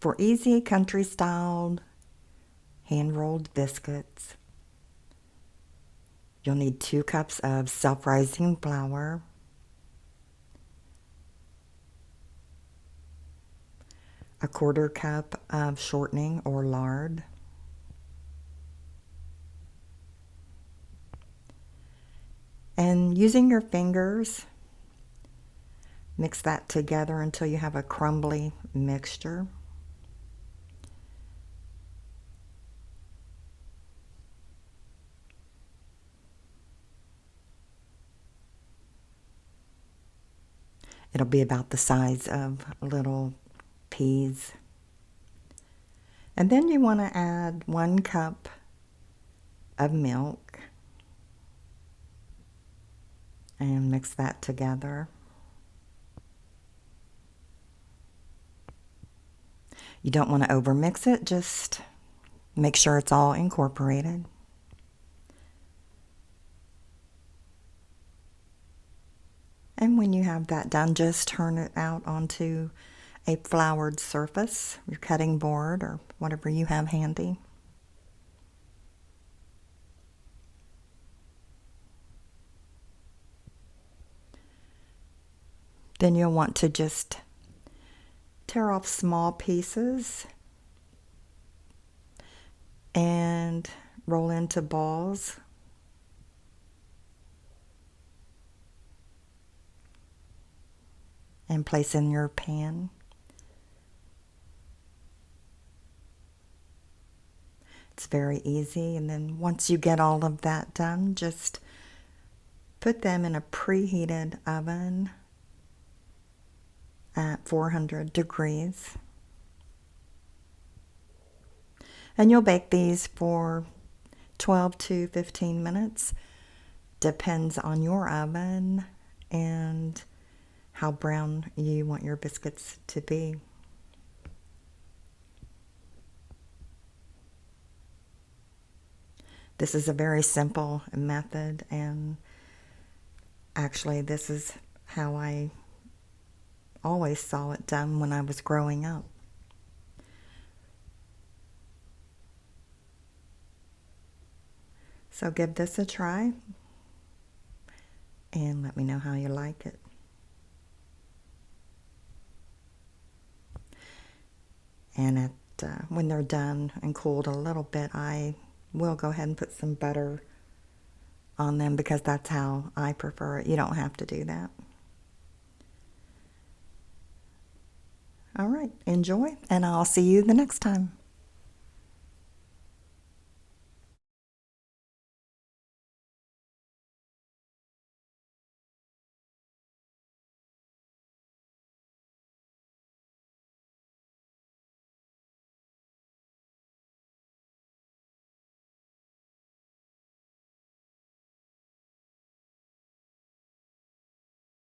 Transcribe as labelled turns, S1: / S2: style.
S1: for easy country-style hand-rolled biscuits. You'll need 2 cups of self-rising flour, a 1/4 cup of shortening or lard, and using your fingers, mix that together until you have a crumbly mixture. It'll be about the size of little peas. And then you want to add 1 cup of milk and mix that together. You don't want to overmix it, just make sure it's all incorporated. And when you have that done, just turn it out onto a floured surface, your cutting board or whatever you have handy. Then you'll want to just tear off small pieces and roll into balls. And place in your pan. It's very easy, and then once you get all of that done, just put them in a preheated oven at 400 degrees. And you'll bake these for 12 to 15 minutes. Depends on your oven and how brown you want your biscuits to be. This is a very simple method, and actually this is how I always saw it done when I was growing up. So give this a try and let me know how you like it. And when they're done and cooled a little bit, I will go ahead and put some butter on them because that's how I prefer it. You don't have to do that. All right, enjoy, and I'll see you the next time.